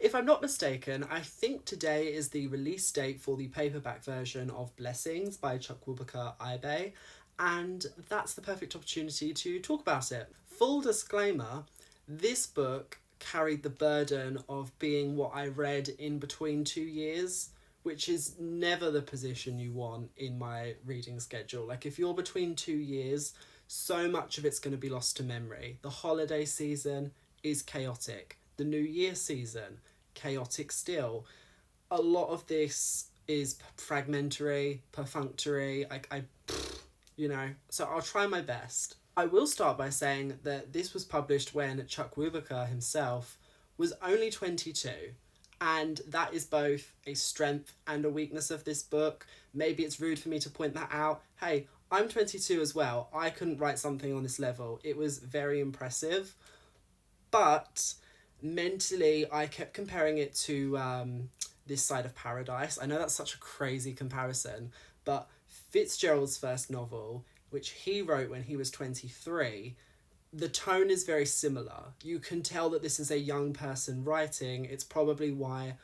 If I'm not mistaken, I think today is the release date for the paperback version of Blessings by Chukwuebuka Ibeh, and that's the perfect opportunity to talk about it. Full disclaimer, this book carried the burden of being what I read in between 2 years, which is never the position you want in my reading schedule. Like, if you're between 2 years, so much of it's going to be lost to memory. The holiday season is chaotic. The New Year season, chaotic still. A lot of this is fragmentary, perfunctory. So I'll try my best. I will start by saying that this was published when Chukwuebuka himself was only 22. And that is both a strength and a weakness of this book. Maybe it's rude for me to point that out. Hey, I'm 22 as well. I couldn't write something on this level. It was very impressive. But mentally, I kept comparing it to This Side of Paradise. I know that's such a crazy comparison, but Fitzgerald's first novel, which he wrote when he was 23, the tone is very similar. You can tell that this is a young person writing. It's probably why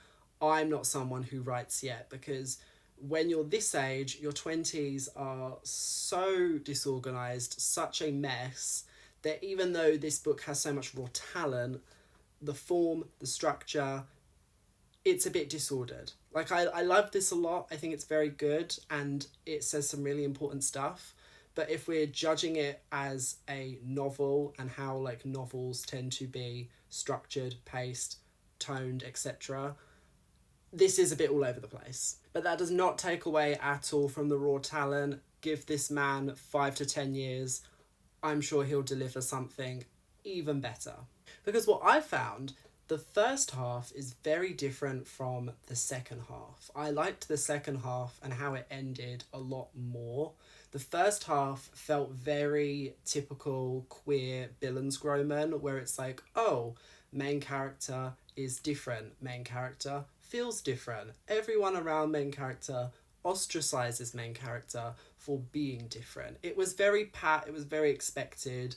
I'm not someone who writes yet, because when you're this age, your 20s are so disorganized, such a mess, that even though this book has so much raw talent, the form, the structure, it's a bit disordered. Like, I love this a lot. I think it's very good and it says some really important stuff. But if we're judging it as a novel and how like novels tend to be structured, paced, toned, etc., this is a bit all over the place. But that does not take away at all from the raw talent. Give this man 5 to 10 years. I'm sure he'll deliver something even better. Because what I found, the first half is very different from the second half. I liked the second half and how it ended a lot more. The first half felt very typical queer Billensgroman, where it's like, oh, main character is different. Main character feels different. Everyone around main character ostracizes main character for being different. It was very pat, it was very expected.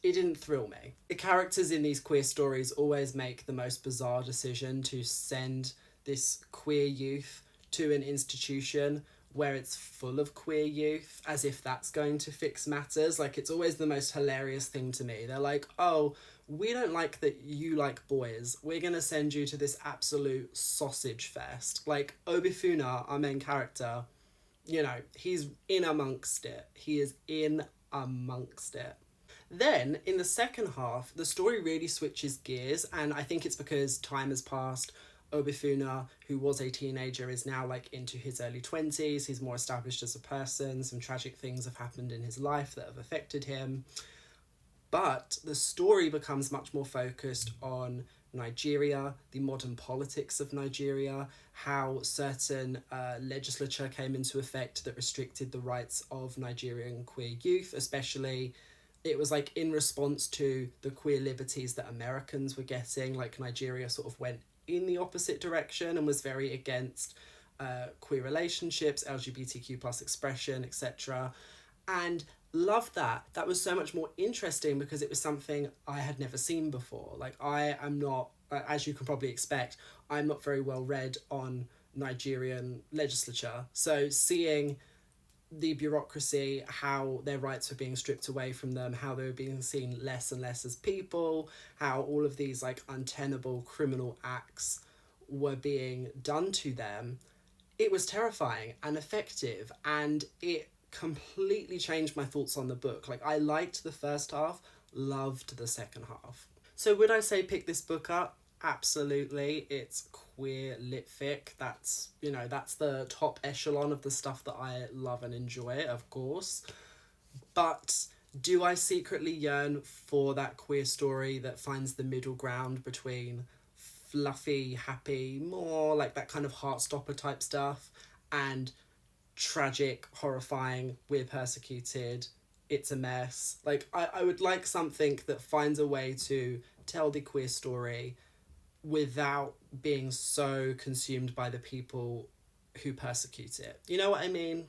It didn't thrill me. The characters in these queer stories always make the most bizarre decision to send this queer youth to an institution where it's full of queer youth, as if that's going to fix matters. Like, it's always the most hilarious thing to me. They're like, oh, we don't like that you like boys. We're going to send you to this absolute sausage fest. Like, Obifuna, our main character, he's in amongst it. He is in amongst it. Then, in the second half, the story really switches gears, and I think it's because time has passed. Obifuna, who was a teenager, is now like into his early 20s. He's more established as a person. Some tragic things have happened in his life that have affected him. But the story becomes much more focused on Nigeria, the modern politics of Nigeria, how certain legislature came into effect that restricted the rights of Nigerian queer youth, especially it was like in response to the queer liberties that Americans were getting. Like, Nigeria sort of went in the opposite direction and was very against queer relationships, LGBTQ plus expression, etc. And loved that. That was so much more interesting because it was something I had never seen before. Like, I am not, as you can probably expect, I'm not very well read on Nigerian legislature. So seeing the bureaucracy, how their rights were being stripped away from them, how they were being seen less and less as people, how all of these like untenable criminal acts were being done to them, it was terrifying and effective, and it completely changed my thoughts on the book. Like, I liked the first half, loved the second half. So would I say pick this book up? Absolutely. It's queer lit fic. That's the top echelon of the stuff that I love and enjoy, of course. But do I secretly yearn for that queer story that finds the middle ground between fluffy, happy, more like that kind of heartstopper type stuff, and tragic, horrifying, we're persecuted, it's a mess? Like, I would like something that finds a way to tell the queer story without being so consumed by the people who persecute it. You know what I mean?